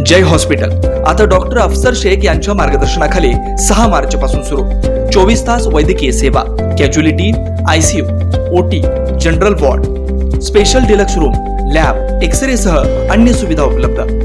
जय hospital आता doctor अफसर शेख यांच्या मार्गदर्शनाखाली 6 मार्च पासून सुरू 24 तास वैद्यकीय सेवा, casualty, ICU, OT, general ward, special deluxe room, lab, X ray सह अन्य सुविधा उपलब्ध।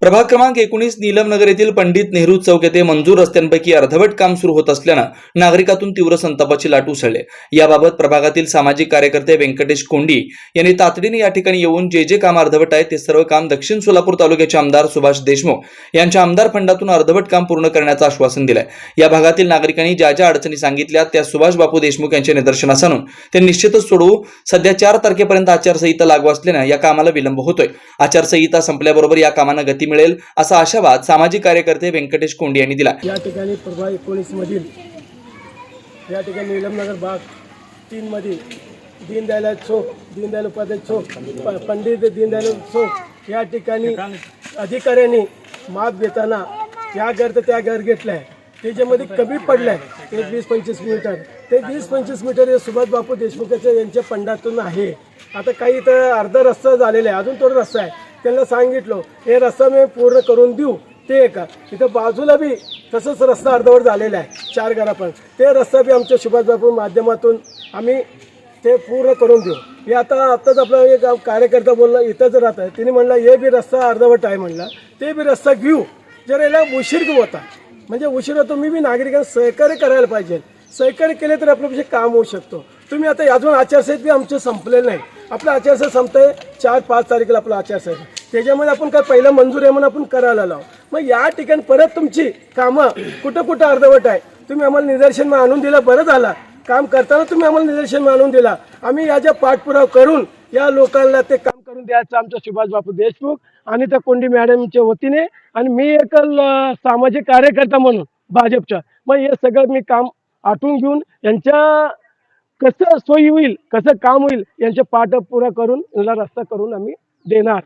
प्रभाग क्रमांक 19 नीलमनगर येथील पंडित नेहरू चौक येथे मंजूर रस्त्यांपैकी अर्धवट काम सुरू होत असल्यानं नागरिकातून तीव्र संतापाची लाट उसळली। याबाबत प्रभागातील सामाजिक कार्यकर्ते व्यंकटेश कोंडी यांनी तातडीने या ठिकाणी येऊन जे काम अर्धवट आहे ते सर्व काम दक्षिण सोलापूर तालुक्याचे आमदार सुभाष देशमुख यांच्या आमदार फंडातून अर्धवट काम पूर्ण करण्याचं आश्वासन दिलंय। या भागातील नागरिकांनी ज्या अडचणी सांगितल्या त्या सुभाष बापू देशमुख यांच्या निदर्शनास आणून ते निश्चितच सोडवू। सध्या 4 तारखेपर्यंत आचारसंहिता लागू असल्यानं या कामाला विलंब होतोय। आचारसंहिता संपल्याबरोबर या कामांना गती मिळेल असा आशावाद सामाजिक कार्यकर्ते व्यंकटेश कोंडी यांनी दिला। या ठिकाणी प्रभाग 19 मधील या ठिकाणी नीलमनगर भाग 3 मध्ये दीनदयाल चौक, दीनदयाल उपाध्याय चौक, पंडित दीनदयाल चौक या ठिकाणी अधिकाऱ्यांनी माप घेताना या घर तर त्या घर घेतलाय, त्याच्यामध्ये कमी पडलाय ते 20-25 मीटर, ते 20-25 मीटर हे सुभाष बापू देशमुखाच्या यांच्या फंडातून आहे। आता काही तर अर्धा रस्ता झालेला आहे, अजून थोडा रस्ता आहे। त्यांना सांगितलं हे रस्ता मी पूर्ण करून देऊ, ते का इथं बाजूला बी तसंच रस्ता अर्धवट झालेला आहे 4 घरापर्यंत, ते रस्ता बी आमच्या सुभाष बापू माध्यमातून आम्ही ते पूर्ण करून देऊ। हे आत्ताच आपला एक कार्यकर्ता बोलला इथंच राहत आहे, तिने म्हणलं हे बी रस्ता अर्धवट आहे, म्हणलं ते बी रस्ता घेऊ। जर याला उशीर होता म्हणजे उशीर होतो, मी बी नागरिकांना सहकार्य करायला पाहिजे, सहकार्य केले तर आपल्यापेक्षा काम होऊ शकतो। तुम्ही आता अजून आचारसंहिता बी आमचं संपलेलं नाही, आपलं आचारसंहिता संपतंय 4-5 तारखेला आपलं आचारसंहिता, त्याच्यामध्ये आपण काय पहिलं मंजूर आहे म्हणून आपण करायला लावू। मग या ठिकाणी परत तुमची कामं कुठं अर्धवट आहे, तुम्ही आम्हाला निदर्शन आणून दिलं, बरं झालं काम करताना तुम्ही आम्हाला निदर्शन आणून दिला। आम्ही याच्या पाठपुरावा करून या लोकांना ते काम करून द्यायचं आमच्या सुभाष बापू देशमुख आणि त्या कोंडी मॅडमच्या वतीने, आणि मी एक सामाजिक कार्यकर्ता म्हणून भाजपच्या, मग हे सगळं मी काम आटून घेऊन यांच्या कसं सोयी होईल, कसं काम होईल यांचे पाठपुरावा करून याला रस्ता करून आम्ही देणार।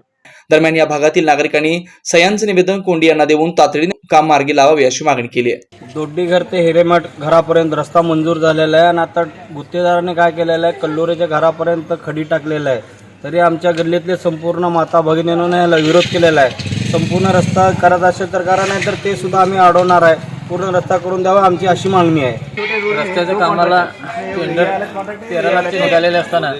दरम्यान या भागातील नागरिकांनी सह्यांचं निवेदन कोंडी यांना देऊन तातडीने काम मार्गी लावावे अशी मागणी केली आहे। दोड्डीघर ते हिरेमठ घरापर्यंत रस्ता मंजूर झालेला आहे आणि आता गुत्तेदाराने काय केलेलं आहे, कल्लोरेच्या घरापर्यंत खडी टाकलेला आहे, तरी आमच्या गल्लीतले संपूर्ण माता भगिनींनी याला विरोध केलेला आहे। संपूर्ण रस्ता करत असेल तर करा, नाही तर ते सुद्धा आम्ही अडवणार आहे, पूर्ण रस्ता करून द्यावा आमची अशी मागणी आहे। रस्त्याच्या कामाला टेंडर 13 लाख निघालेले असताना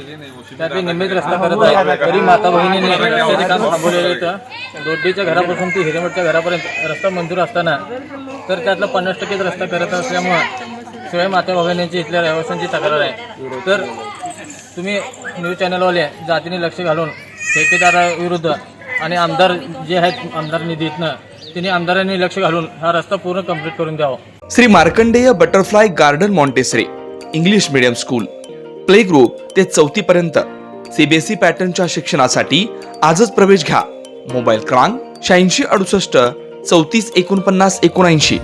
त्यात नियमित रस्ता करत आहे, तरी माता भगिनीने रस्त्याचे काम थांबवलेले होतं। दोड्डीच्या घरापासून ते हिरेमठच्या घरापर्यंत रस्ता मंजूर असताना तर त्यातला 50% रस्ता करत असल्यामुळं शिवाय माता भगिनींची इथल्या रहिवाशांची तक्रार आहे। तर तुम्ही न्यूज चॅनलवाले जातीने लक्ष घालून ठेकेदाराविरुद्ध आणि आमदार जे आहेत आमदार निधीतनं त्यांनी आमदारांनी लक्ष घालून हा रस्ता पूर्ण कंप्लीट करून द्यावा। Shri Markandeya butterfly garden Montessori English medium school play group ते 4थी पर्यंत सीबीएसई पॅटर्नच्या शिक्षणासाठी आजच प्रवेश घ्या। मोबाईल क्रमांक 8668 34 49 79।